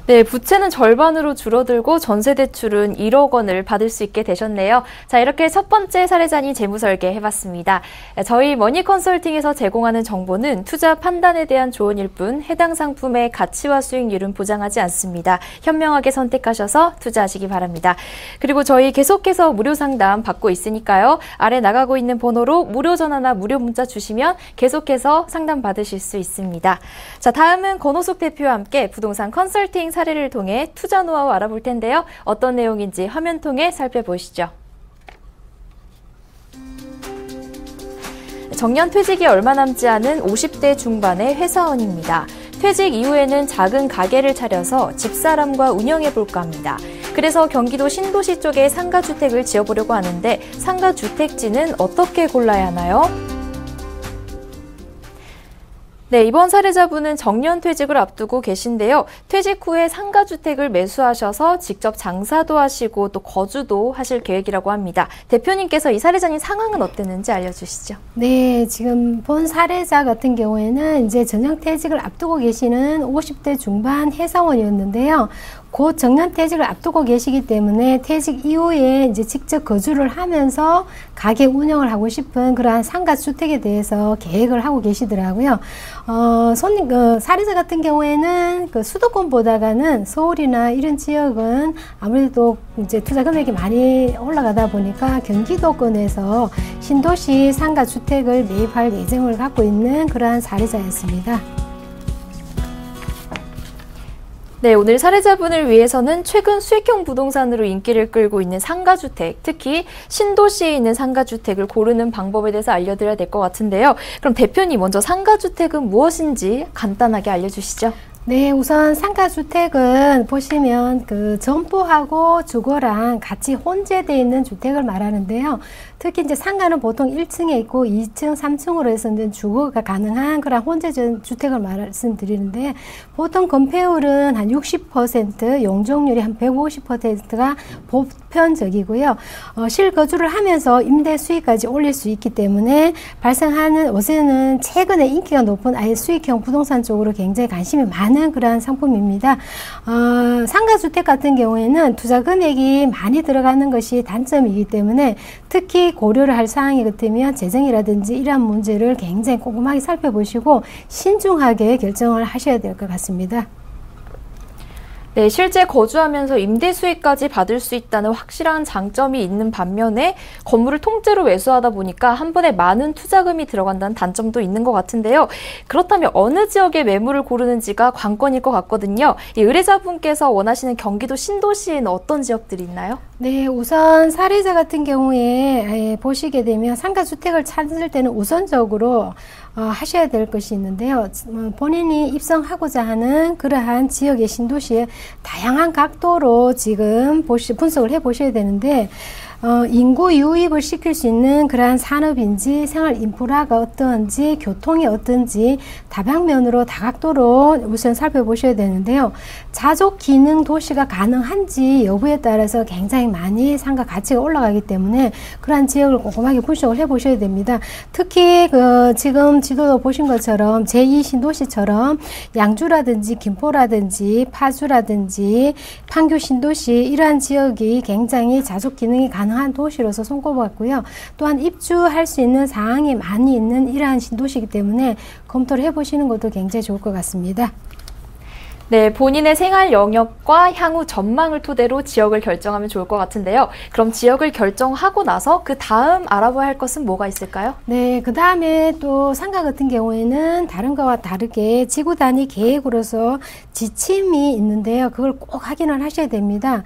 네, 부채는 절반으로 줄어들고 전세 대출은 1억 원을 받을 수 있게 되셨네요. 자, 이렇게 첫 번째 사례자니 재무 설계 해봤습니다. 저희 머니 컨설팅에서 제공하는 정보는 투자 판단에 대한 조언일 뿐 해당 상품의 가치와 수익률은 보장하지 않습니다. 현명하게 선택하셔서 투자하시기 바랍니다. 그리고 저희 계속해서 무료 상담 받고 있으니까요. 아래 나가고 있는 번호로 무료 전화나 무료 문자 주시면 계속해서 상담 받으실 수 있습니다. 자, 다음은 권호숙 대표와 함께 부동산 컨설팅 사례를 통해 투자 노하우 알아볼 텐데요. 어떤 내용인지 화면 통해 살펴보시죠. 정년 퇴직이 얼마 남지 않은 50대 중반의 회사원입니다. 퇴직 이후에는 작은 가게를 차려서 집사람과 운영해볼까 합니다. 그래서 경기도 신도시 쪽에 상가주택을 지어보려고 하는데 상가주택지는 어떻게 골라야 하나요? 네, 이번 사례자분은 정년퇴직을 앞두고 계신데요. 퇴직 후에 상가주택을 매수하셔서 직접 장사도 하시고 또 거주도 하실 계획이라고 합니다. 대표님께서 이 사례자님 상황은 어땠는지 알려주시죠. 네, 지금 본 사례자 같은 경우에는 이제 정년퇴직을 앞두고 계시는 50대 중반 회사원이었는데요. 곧 정년퇴직을 앞두고 계시기 때문에 퇴직 이후에 이제 직접 거주를 하면서 가게 운영을 하고 싶은 그러한 상가주택에 대해서 계획을 하고 계시더라고요. 사례자 같은 경우에는 그 수도권보다는 서울이나 이런 지역은 아무래도 이제 투자 금액이 많이 올라가다 보니까 경기도권에서 신도시 상가주택을 매입할 예정을 갖고 있는 그러한 사례자였습니다. 네, 오늘 사례자분을 위해서는 최근 수익형 부동산으로 인기를 끌고 있는 상가주택, 특히 신도시에 있는 상가주택을 고르는 방법에 대해서 알려드려야 될 것 같은데요. 그럼 대표님 먼저 상가주택은 무엇인지 간단하게 알려주시죠. 네, 우선 상가주택은 보시면 그 점포하고 주거랑 같이 혼재되어 있는 주택을 말하는데요. 특히 이제 상가는 보통 1층에 있고 2층, 3층으로 해서 이제 주거가 가능한 그런 혼재 주택을 말씀드리는데 보통 건폐율은 한 60%, 용적률이 한 150%가 보편적이고요. 실거주를 하면서 임대 수익까지 올릴 수 있기 때문에 발생하는 요새는 최근에 인기가 높은 아예 수익형 부동산 쪽으로 굉장히 관심이 많은 그러한 상품입니다. 상가주택 같은 경우에는 투자 금액이 많이 들어가는 것이 단점이기 때문에 특히 고려를 할 사항이 같으면 재정이라든지 이러한 문제를 굉장히 꼼꼼하게 살펴보시고 신중하게 결정을 하셔야 될 것 같습니다. 네, 실제 거주하면서 임대 수익까지 받을 수 있다는 확실한 장점이 있는 반면에 건물을 통째로 매수하다 보니까 한 번에 많은 투자금이 들어간다는 단점도 있는 것 같은데요. 그렇다면 어느 지역의 매물을 고르는지가 관건일 것 같거든요. 이 의뢰자분께서 원하시는 경기도 신도시에는 어떤 지역들이 있나요? 네, 우선 사례자 같은 경우에 보시게 되면 상가주택을 찾을 때는 우선적으로 하셔야 될 것이 있는데요. 본인이 입성하고자 하는 그러한 지역의 신도시에 다양한 각도로 지금 분석을 해 보셔야 되는데 인구 유입을 시킬 수 있는 그러한 산업인지 생활 인프라가 어떤지 교통이 어떤지 다방면으로 다각도로 우선 살펴보셔야 되는데요. 자족 기능 도시가 가능한지 여부에 따라서 굉장히 많이 상가 가치가 올라가기 때문에 그러한 지역을 꼼꼼하게 분석을 해 보셔야 됩니다. 특히 지금 지도도 보신 것처럼 제2신도시처럼 양주라든지 김포라든지 파주라든지 판교 신도시 이러한 지역이 굉장히 자족 기능이 가능한 도시로서 손꼽았고요. 또한 입주할 수 있는 사항이 많이 있는 이러한 신도시이기 때문에 검토를 해보시는 것도 굉장히 좋을 것 같습니다. 네, 본인의 생활 영역과 향후 전망을 토대로 지역을 결정하면 좋을 것 같은데요. 그럼 지역을 결정하고 나서 그 다음 알아봐야 할 것은 뭐가 있을까요? 네, 그 다음에 또 상가 같은 경우에는 다른 거와 다르게 지구 단위 계획으로서 지침이 있는데요. 그걸 꼭 확인을 하셔야 됩니다.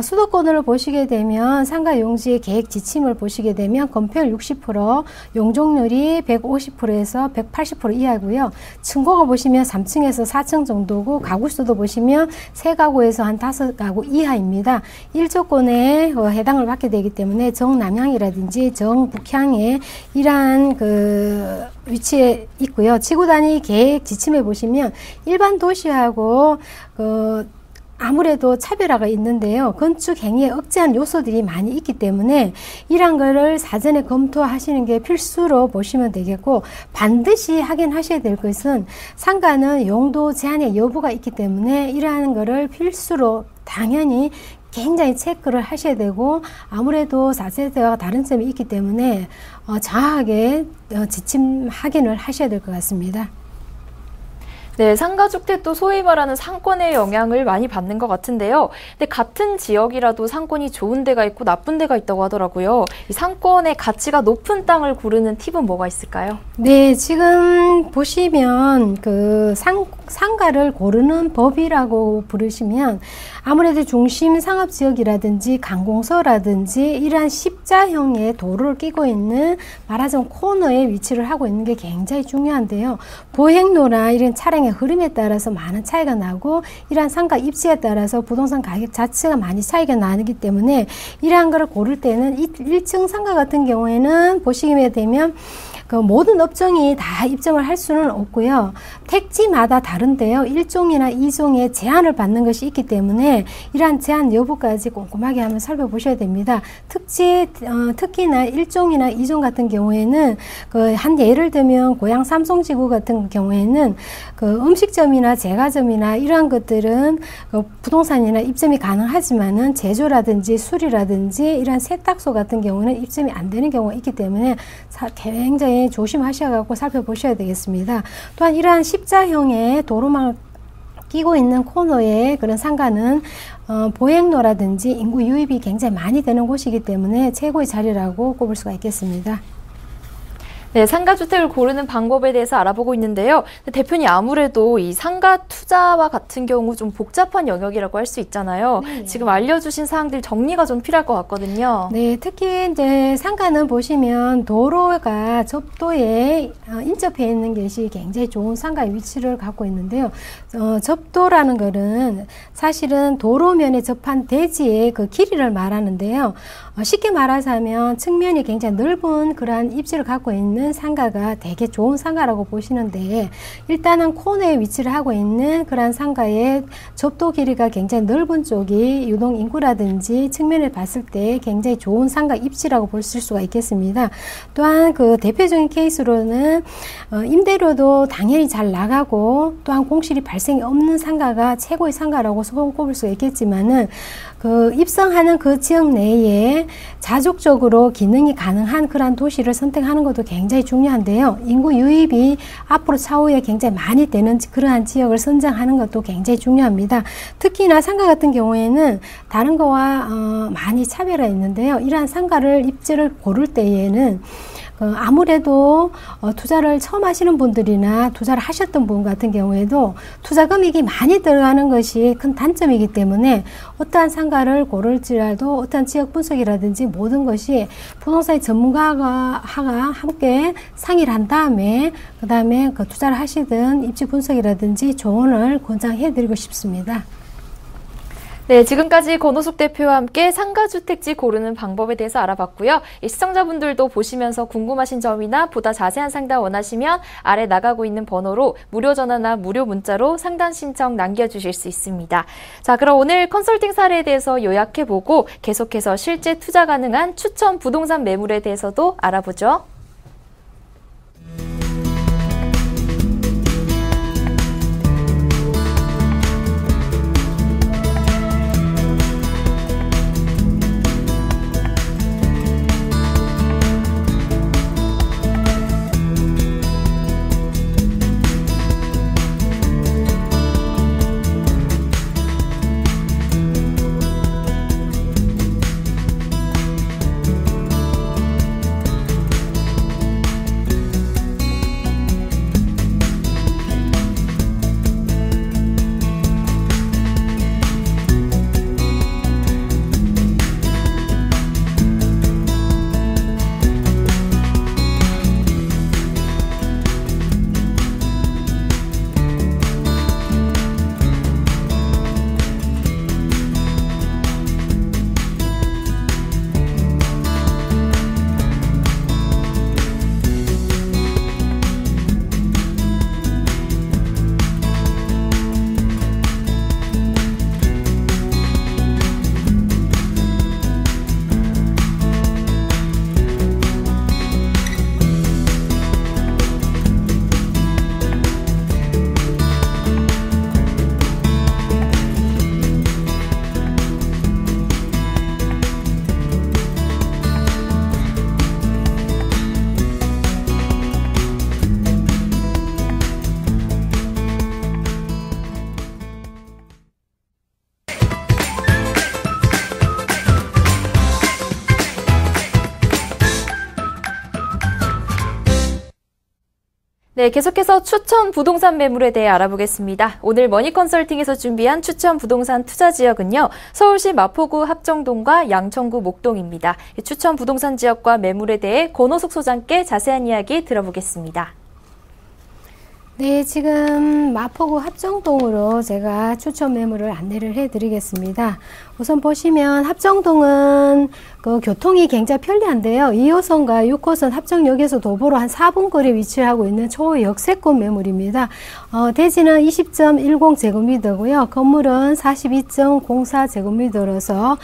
수도권으로 보시게 되면 상가 용지의 계획 지침을 보시게 되면 건폐율 60%, 용적률이 150%에서 180% 이하고요. 층고가 보시면 3층에서 4층 정도고 가구수도 보시면 3가구에서 한 5가구 이하입니다. 1조권에 해당을 받게 되기 때문에 정남향이라든지 정북향에 이러한 위치에 있고요. 지구 단위 계획 지침에 보시면 일반 도시하고 아무래도 차별화가 있는데요. 건축 행위에 억제한 요소들이 많이 있기 때문에 이런 거를 사전에 검토하시는 게 필수로 보시면 되겠고 반드시 확인하셔야 될 것은 상가는 용도 제한의 여부가 있기 때문에 이러한 거를 필수로 당연히 굉장히 체크를 하셔야 되고 아무래도 4세대와 다른 점이 있기 때문에 정확하게 지침 확인을 하셔야 될 것 같습니다. 네, 상가주택도 소위 말하는 상권의 영향을 많이 받는 것 같은데요. 근데 같은 지역이라도 상권이 좋은 데가 있고 나쁜 데가 있다고 하더라고요. 이 상권의 가치가 높은 땅을 고르는 팁은 뭐가 있을까요? 네, 지금 보시면 상가를 고르는 법이라고 부르시면 아무래도 중심 상업지역이라든지 관공서라든지 이러한 십자형의 도로를 끼고 있는 말하자면 코너에 위치를 하고 있는 게 굉장히 중요한데요. 보행로나 이런 차량의 흐름에 따라서 많은 차이가 나고 이러한 상가 입지에 따라서 부동산 가격 자체가 많이 차이가 나기 때문에 이러한 거를 고를 때는 1층 상가 같은 경우에는 보시게 되면 그 모든 업종이 다 입점을 할 수는 없고요. 택지마다 다른데요. 1종이나 2종의 제한을 받는 것이 있기 때문에 이러한 제한 여부까지 꼼꼼하게 한번 살펴보셔야 됩니다. 특히나 1종이나 2종 같은 경우에는 한 예를 들면 고양 삼성지구 같은 경우에는 음식점이나 제과점이나 이러한 것들은 부동산이나 입점이 가능하지만은 제조라든지 술이라든지 이러한 세탁소 같은 경우는 입점이 안 되는 경우가 있기 때문에 굉장히 조심하셔갖고 살펴보셔야 되겠습니다. 또한 이러한 십자형의 도로망을 끼고 있는 코너의 그런 상가는 보행로라든지 인구 유입이 굉장히 많이 되는 곳이기 때문에 최고의 자리라고 꼽을 수가 있겠습니다. 네, 상가주택을 고르는 방법에 대해서 알아보고 있는데요. 대표님, 아무래도 이 상가 투자와 같은 경우 좀 복잡한 영역이라고 할 수 있잖아요. 네. 지금 알려주신 사항들 정리가 좀 필요할 것 같거든요. 네, 특히 이제 상가는 보시면 도로가 접도에 인접해 있는 것이 굉장히 좋은 상가의 위치를 갖고 있는데요. 접도라는 것은 사실은 도로면에 접한 대지의 그 길이를 말하는데요. 쉽게 말하자면 측면이 굉장히 넓은 그러한 입지를 갖고 있는 상가가 되게 좋은 상가라고 보시는데, 일단은 코너에 위치를 하고 있는 그러한 상가의 접도 길이가 굉장히 넓은 쪽이 유동 인구라든지 측면을 봤을 때 굉장히 좋은 상가 입지라고 볼 수가 있겠습니다. 또한 그 대표적인 케이스로는 임대료도 당연히 잘 나가고 또한 공실이 발생이 없는 상가가 최고의 상가라고 꼽을 수가 있겠지만은 그 입성하는 그 지역 내에 자족적으로 기능이 가능한 그러한 도시를 선택하는 것도 굉장히 중요한데요. 인구 유입이 앞으로 차후에 굉장히 많이 되는 그러한 지역을 선정하는 것도 굉장히 중요합니다. 특히나 상가 같은 경우에는 다른 거와 많이 차별화 있는데요. 이러한 상가를 입지를 고를 때에는 아무래도 투자를 처음 하시는 분들이나 투자를 하셨던 분 같은 경우에도 투자 금액이 많이 들어가는 것이 큰 단점이기 때문에 어떠한 상가를 고를지라도 어떠한 지역 분석이라든지 모든 것이 부동산 전문가가 함께 상의를 한 다음에 그 다음에 그 투자를 하시든 입지 분석이라든지 조언을 권장해 드리고 싶습니다. 네, 지금까지 권호숙 대표와 함께 상가주택지 고르는 방법에 대해서 알아봤고요. 시청자분들도 보시면서 궁금하신 점이나 보다 자세한 상담 원하시면 아래 나가고 있는 번호로 무료 전화나 무료 문자로 상담 신청 남겨주실 수 있습니다. 자, 그럼 오늘 컨설팅 사례에 대해서 요약해보고 계속해서 실제 투자 가능한 추천 부동산 매물에 대해서도 알아보죠. 네, 계속해서 추천 부동산 매물에 대해 알아보겠습니다. 오늘 머니컨설팅에서 준비한 추천 부동산 투자 지역은요, 서울시 마포구 합정동과 양천구 목동입니다. 추천 부동산 지역과 매물에 대해 권호숙 소장께 자세한 이야기 들어보겠습니다. 네, 지금 마포구 합정동으로 제가 추천 매물을 안내를 해드리겠습니다. 우선 보시면 합정동은 그 교통이 굉장히 편리한데요. 2호선과 6호선 합정역에서 도보로 한 4분 거리에 위치하고 있는 초역세권 매물입니다. 대지는 20.10제곱미터고요. 건물은 42.04제곱미터로서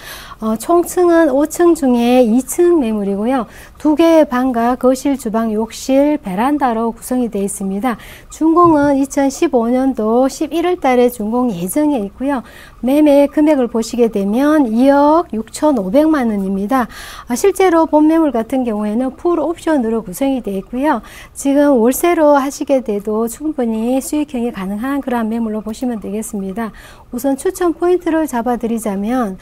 총층은 5층 중에 2층 매물이고요. 2개의 방과 거실, 주방, 욕실, 베란다로 구성이 되어 있습니다. 준공은 2015년도 11월 달에 준공 예정에 있고요. 매매 금액을 보시게 되면 2억 6,500만 원입니다. 실제로 본 매물 같은 경우에는 풀 옵션으로 구성이 되어 있고요. 지금 월세로 하시게 돼도 충분히 수익형이 가능한 그런 매물로 보시면 되겠습니다. 우선 추천 포인트를 잡아드리자면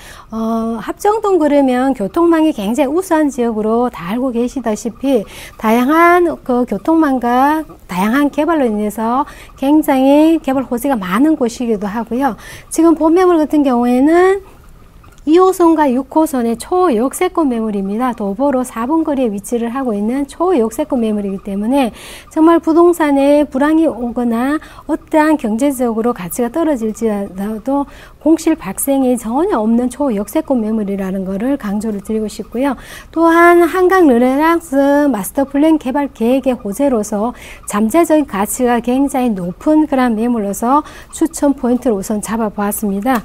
합정동 그러면 교통망이 굉장히 우수한 지역으로 다 알고 계시다시피 다양한 그 교통망과 다양한 개발로 인해서 굉장히 개발 호재가 많은 곳이기도 하고요. 지금 본 매물 같은 경우에는 2호선과 6호선의 초역세권 매물입니다. 도보로 4분 거리에 위치를 하고 있는 초역세권 매물이기 때문에 정말 부동산에 불황이 오거나 어떠한 경제적으로 가치가 떨어질지라도 공실 발생이 전혀 없는 초역세권 매물이라는 것을 강조를 드리고 싶고요. 또한 한강 르네상스 마스터 플랜 개발 계획의 호재로서 잠재적인 가치가 굉장히 높은 그런 매물로서 추천 포인트를 우선 잡아보았습니다.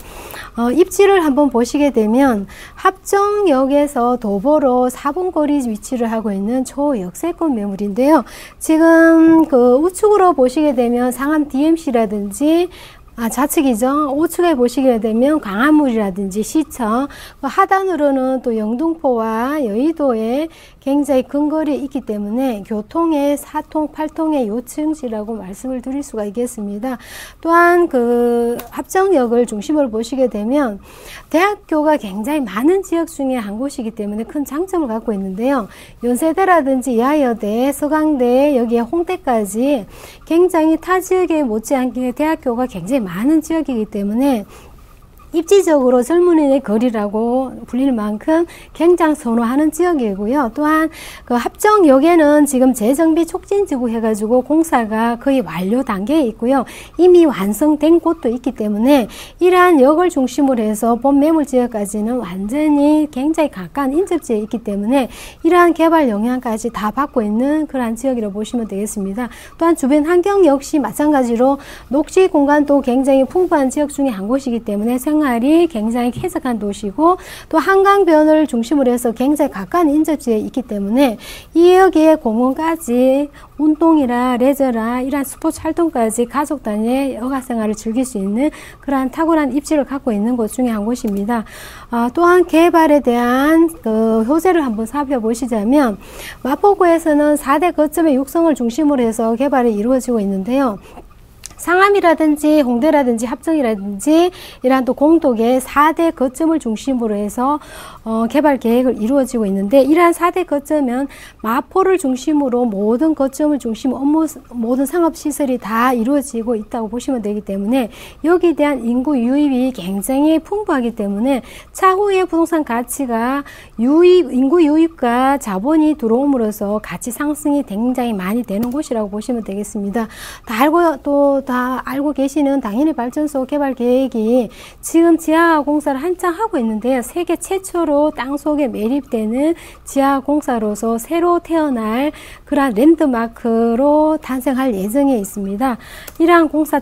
입지를 한번 보시게 되면 합정역에서 도보로 4분 거리 위치를 하고 있는 초역세권 매물인데요. 지금 그 우측으로 보시게 되면 상암 DMC라든지 좌측이죠. 우측에 보시게 되면 광화문이라든지 시청, 하단으로는 또 영등포와 여의도에 굉장히 근거리에 있기 때문에 교통의 4통, 8통의 요층지라고 말씀을 드릴 수가 있겠습니다. 또한 그 합정역을 중심으로 보시게 되면 대학교가 굉장히 많은 지역 중에 한 곳이기 때문에 큰 장점을 갖고 있는데요. 연세대라든지 야여대, 서강대, 여기에 홍대까지 굉장히 타 지역에 못지않게 대학교가 굉장히 많은 지역이기 때문에 입지적으로 젊은이의 거리라고 불릴 만큼 굉장히 선호하는 지역이고요. 또한 그 합정역에는 지금 재정비 촉진지구 해가지고 공사가 거의 완료 단계에 있고요. 이미 완성된 곳도 있기 때문에 이러한 역을 중심으로 해서 본 매물 지역까지는 완전히 굉장히 가까운 인접지에 있기 때문에 이러한 개발 영향까지 다 받고 있는 그러한 지역이라고 보시면 되겠습니다. 또한 주변 환경 역시 마찬가지로 녹지 공간도 굉장히 풍부한 지역 중에 한 곳이기 때문에 생활이 굉장히 쾌적한 도시고 또 한강변을 중심으로 해서 굉장히 가까운 인접지에 있기 때문에 이 여기에 공원까지 운동이나 레저나 이러한 스포츠 활동까지 가족 단위의 여가 생활을 즐길 수 있는 그러한 탁월한 입지를 갖고 있는 곳 중에 한 곳입니다. 또한 개발에 대한 그 효제를 한번 살펴보시자면 마포구에서는 4대 거점의 육성을 중심으로 해서 개발이 이루어지고 있는데요. 상암이라든지 홍대라든지 합정이라든지 이러한 또 공덕의 4대 거점을 중심으로 해서 개발 계획을 이루어지고 있는데 이러한 4대 거점은 마포를 중심으로 모든 거점을 중심으로 모든 상업시설이 다 이루어지고 있다고 보시면 되기 때문에 여기에 대한 인구 유입이 굉장히 풍부하기 때문에 차후에 부동산 가치가 인구 유입과 자본이 들어옴으로써 가치 상승이 굉장히 많이 되는 곳이라고 보시면 되겠습니다. 다 알고 계시는 당연히 발전소 개발 계획이 지금 지하 공사를 한창 하고 있는데요. 세계 최초로 땅속에 매립되는 지하 공사로서 새로 태어날 그러한 랜드마크로 탄생할 예정에 있습니다. 이러한 공사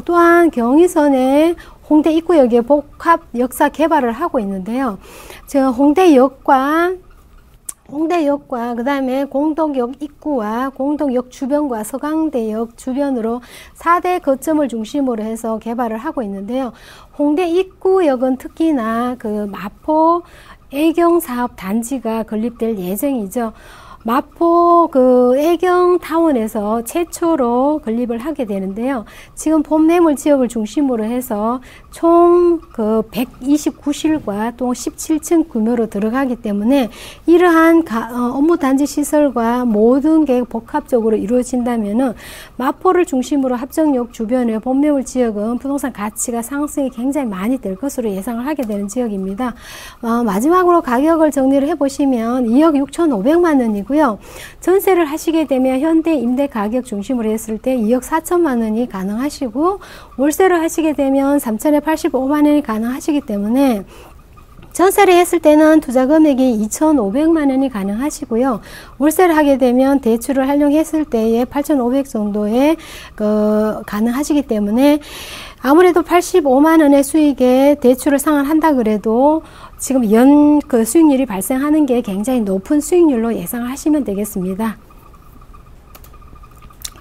또한 경의선의 홍대 입구역에 복합 역사 개발을 하고 있는데요. 지금 홍대역과 그 다음에 공덕역 입구와 공덕역 주변과 서강대역 주변으로 4대 거점을 중심으로 해서 개발을 하고 있는데요. 홍대 입구역은 특히나 그 마포 애경사업 단지가 건립될 예정이죠. 마포 그 애경타운에서 최초로 건립을 하게 되는데요. 지금 본 매물 지역을 중심으로 해서 총 그 129실과 또 17층 규모로 들어가기 때문에 이러한 업무 단지 시설과 모든 게 복합적으로 이루어진다면은 마포를 중심으로 합정역 주변의 본 매물 지역은 부동산 가치가 상승이 굉장히 많이 될 것으로 예상을 하게 되는 지역입니다. 마지막으로 가격을 정리를 해보시면 2억 6,500만 원이고요. 되겠고요. 전세를 하시게 되면 현대 임대 가격 중심으로 했을 때 2억 4천만 원이 가능하시고, 월세를 하시게 되면 3,085만 원이 가능하시기 때문에 전세를 했을 때는 투자 금액이 2,500만 원이 가능하시고요. 월세를 하게 되면 대출을 활용했을 때에 8,500 정도의 가능하시기 때문에 아무래도 85만 원의 수익에 대출을 상환한다 그래도 지금 연 수익률이 발생하는 게 굉장히 높은 수익률로 예상을 하시면 되겠습니다.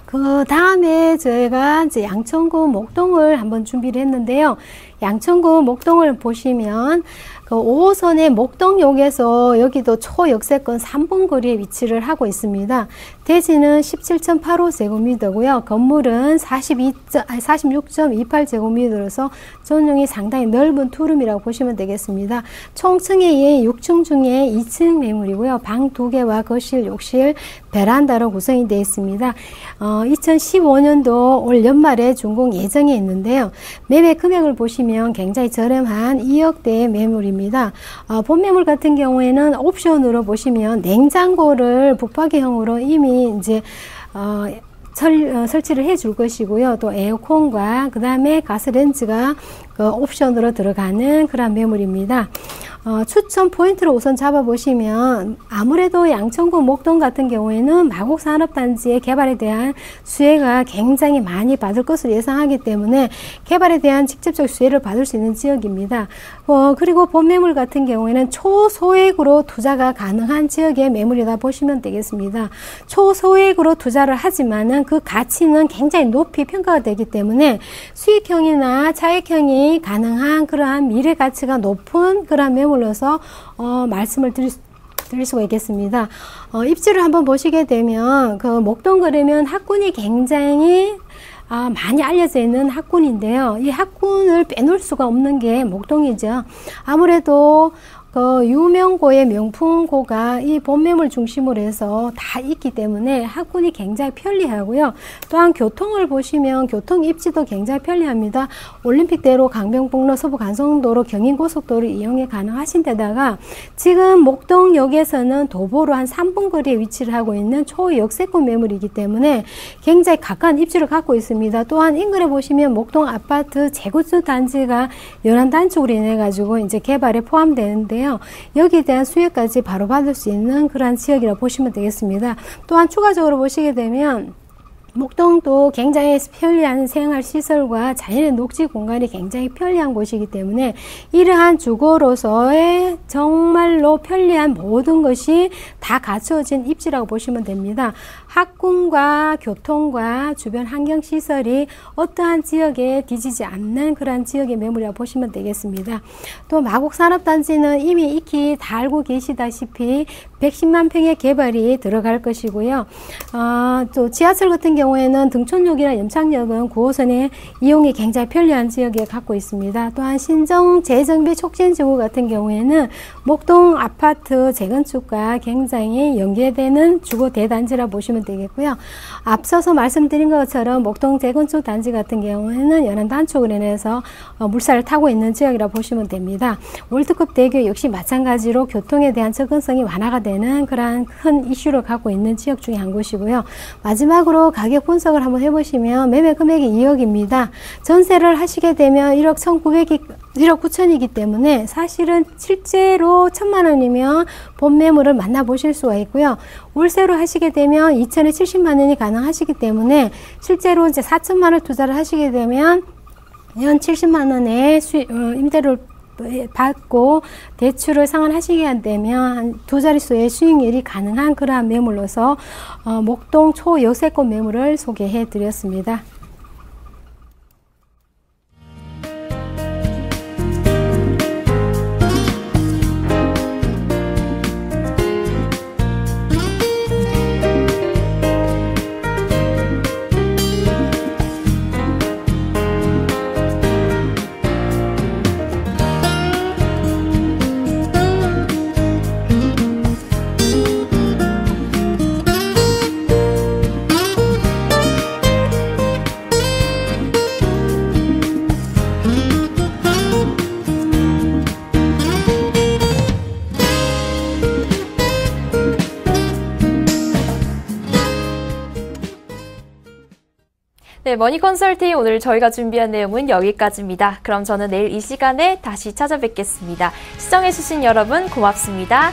그 다음에 저희가 이제 양천구 목동을 한번 준비를 했는데요. 양천구 목동을 보시면 그 5호선의 목동역에서 여기도 초역세권 3분 거리에 위치를 하고 있습니다. 대지는 17.85제곱미터고요. 건물은 46.28제곱미터로서 전용이 상당히 넓은 투룸이라고 보시면 되겠습니다. 총 층에 6층 중에 2층 매물이고요. 방 2개와 거실, 욕실, 베란다로 구성이 되어 있습니다. 2015년도 올 연말에 준공 예정에 있는데요. 매매 금액을 보시면 굉장히 저렴한 2억대의 매물입니다. 본 매물 같은 경우에는 옵션으로 보시면 냉장고를 붙박이형으로 이미 이제 설치를 해 줄 것이고요. 또 에어컨과 그 다음에 가스렌지가 옵션으로 들어가는 그런 매물입니다. 추천 포인트를 우선 잡아보시면 아무래도 양천구 목동 같은 경우에는 마곡산업단지의 개발에 대한 수혜가 굉장히 많이 받을 것으로 예상하기 때문에 개발에 대한 직접적 수혜를 받을 수 있는 지역입니다. 그리고 본 매물 같은 경우에는 초소액으로 투자가 가능한 지역의 매물이다 보시면 되겠습니다. 초소액으로 투자를 하지만은 그 가치는 굉장히 높이 평가가 되기 때문에 수익형이나 차익형이 가능한 그러한 미래 가치가 높은 그러한 매물로서 말씀을 드릴 수가 있겠습니다. 입지를 한번 보시게 되면 그 목동 그러면 학군이 굉장히 많이 알려져 있는 학군인데요. 이 학군을 빼놓을 수가 없는 게 목동이죠. 아무래도 그 유명고의 명품고가 이 본매물 중심으로 해서 다 있기 때문에 학군이 굉장히 편리하고요. 또한 교통을 보시면 교통 입지도 굉장히 편리합니다. 올림픽대로, 강변북로, 서부간선도로, 경인고속도로 이용이 가능하신 데다가 지금 목동역에서는 도보로 한 3분 거리에 위치를 하고 있는 초역세권 매물이기 때문에 굉장히 가까운 입지를 갖고 있습니다. 또한 인근에 보시면 목동 아파트 재건축 단지가 연안 단축으로 인해 가지고 이제 개발에 포함되는데요. 여기에 대한 수혜까지 바로 받을 수 있는 그러한 지역이라고 보시면 되겠습니다. 또한 추가적으로 보시게 되면 목동도 굉장히 편리한 생활시설과 자연의 녹지 공간이 굉장히 편리한 곳이기 때문에 이러한 주거로서의 정말로 편리한 모든 것이 다 갖춰진 입지라고 보시면 됩니다. 학군과 교통과 주변 환경시설이 어떠한 지역에 뒤지지 않는 그러한 지역의 매물이라고 보시면 되겠습니다. 또 마곡산업단지는 이미 익히 다 알고 계시다시피 110만 평의 개발이 들어갈 것이고요. 또 지하철 같은 경우에는 등촌역이나 염창역은 9호선의 이용이 굉장히 편리한 지역에 갖고 있습니다. 또한 신정 재정비 촉진지구 같은 경우에는 목동 아파트 재건축과 굉장히 연계되는 주거 대단지라 보시면 되겠고요. 앞서서 말씀드린 것처럼 목동 재건축 단지 같은 경우에는 연안 단축으로 인해서 물살을 타고 있는 지역이라 보시면 됩니다. 월드컵 대교 역시 마찬가지로 교통에 대한 접근성이 완화가 되는 그러한 큰 이슈를 갖고 있는 지역 중에 한 곳이고요. 마지막으로 가격 분석을 한번 해보시면 매매 금액이 2억입니다. 전세를 하시게 되면 1억 9천이기 때문에 사실은 실제로 1,000만 원이면 본 매물을 만나보실 수가 있고요. 월세로 하시게 되면 2천에 70만 원이 가능하시기 때문에 실제로 이제 4천만 원 투자를 하시게 되면 연 70만 원의 임대료를 받고 대출을 상환하시게 되면 한 두 자릿수의 수익률이 가능한 그러한 매물로서 목동 초역세권 매물을 소개해 드렸습니다. 네, 머니 컨설팅 오늘 저희가 준비한 내용은 여기까지입니다. 그럼 저는 내일 이 시간에 다시 찾아뵙겠습니다. 시청해주신 여러분 고맙습니다.